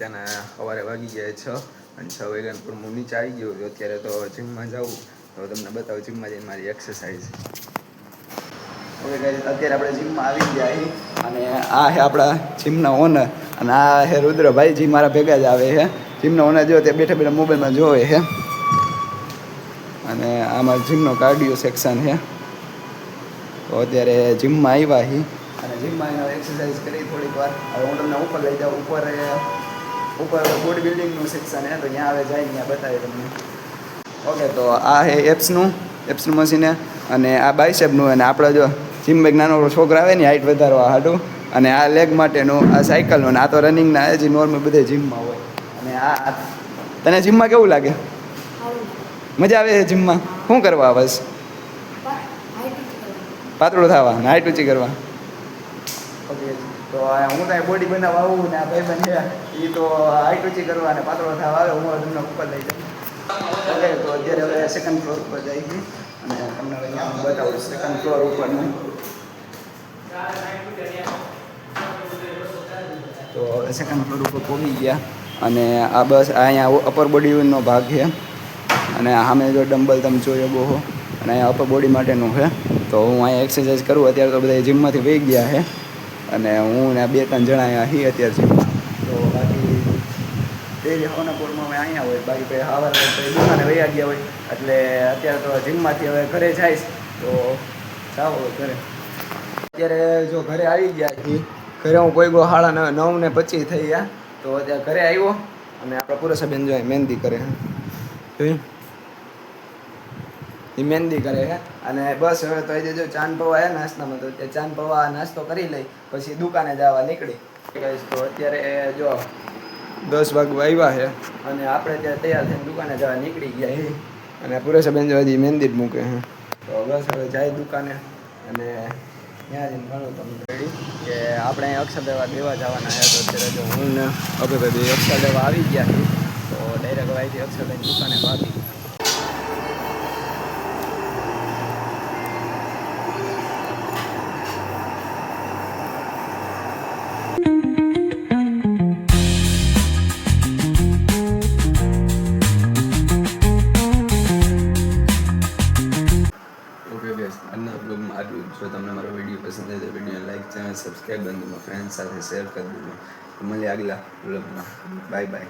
અત્યારના સવારે વાગી ગયા 6 અને 6 વાગ્યાનું પણ હું નીચે આવી ગયો છું. અત્યારે તો જીમમાં જાઉં તો તમને બતાવું જીમમાં જઈને મારી એક્સરસાઇઝ. ઓકે ગાઈસ, અત્યારે આપણે જીમમાં આવી ગયા છીએ અને આ છે આપણા જીમના ઓનર અને આ છે રુદ્રભાઈ, જે મારા ભેગા જ આવે છે. જીમના ઓનર જો તે બેઠા બેઠા મોબાઈલમાં જોવે છે અને આમાં જીમનો કાર્ડિયો સેક્શન છે. તો અત્યારે જીમમાં આવ્યા છીએ અને જીમમાં એક્સરસાઇઝ કરી થોડીક વાર. હવે હું તમને ઉપર લઈ જાઉં. ઉપર બોડી બિલ્ડિંગનું સેક્શન છે, તો ત્યાં આવે જાય ત્યાં બતાવે તમને. ઓકે, તો આ છે એપ્સનું મશીન અને આ બાયસેપનું. અને આપણે જો જીમ એક નાનો છોકરા આવે ને હાઇટ વધારવા હાટું, અને આ લેગ માટેનું, આ સાયકલનું, અને આ તો રનિંગના જે નોર્મલ બધે જીમમાં હોય. અને આ તને જીમમાં કેવું લાગે? મજા આવે છે જીમમાં? શું કરવા બસ? પાતળું થવા, હાઇટ ઊંચી કરવા. ઓકે, તો હું ત્યાં બોડી બનાવવા આવું ને આ ભાઈબંધ છે એ તો હાઇટ ઊંચી કરવા અને પાતળો થવા આવે. હું તમને ઉપર લઈ જાઉં. ઓકે, તો અત્યારે હવે સેકન્ડ ફ્લોર ઉપર જાય છે અને તમને અહીંયા બતાવું સેકન્ડ ફ્લોર ઉપરનું. તો સેકન્ડ ફ્લોર ઉપર પહોંચી ગયા અને આ બસ અહીંયા અપર બોડીનો ભાગ છે અને સામે જો ડમ્બલ તમે જોઈ શકો છો અને અહીંયા અપર બોડી માટેનું છે. તો હું અહીંયા એક્સરસાઇઝ કરું. અત્યારે તો બધા જીમમાંથી વહી ગયા છે અને હું ને 2-3 જણા અહીંયા છીએ અત્યારે જીમમાં. તો બાકી ડેલી હોનાપુરમાં અમે અહીંયા હોય, બાકી પછી સવારે દુકાને વહી ગયા હોય. એટલે અત્યારે તો જીમમાંથી હવે ઘરે જઈશ તો જાઓ ઘરે. અત્યારે જો ઘરે આવી ગયા છીએ. ઘરે હું કોઈ ગો 9:25 થઈ ગયા. તો અત્યારે ઘરે આવ્યો અને આપણા પુરુષાબેન જો મહેંદી કરે જોઈ, એ મહેંદી કરે છે. અને બસ હવે તો જો ચાંદ પૌવા છે નાસ્તામાં, તો ત્યાં ચાંદ પૌવા નાસ્તો કરી લઈ પછી દુકાને જવા નીકળી. તો અત્યારે જો 10 વાગવા આવ્યા છે અને આપણે ત્યાં તૈયાર થઈને દુકાને જવા નીકળી ગયા છે. અને પુરુષાબેન જો હજી મહેંદી જ મૂકે છે. તો બસ હવે જાય દુકાને અને ત્યાં જઈને ઘણું તમને રેડી કે આપણે અક્ષર દેવા જવાના છે. તો અત્યારે જો હું ને અભયભાઈ અક્ષર દેવા આવી ગયા છીએ. તો ડાયરેક્ટ અહીંથી અક્ષર લઈને દુકાને ભાગી. આજના બ્લોગમાં આટલું. જો તમને મારો વિડીયો પસંદ આવે તો વિડીયોને લાઈક, ચેનલ સબસ્ક્રાઈબ અને તમારા ફ્રેન્ડ સાથે શેર કરી દેજો. મળીએ આગલા બ્લોગમાં. Bye bye.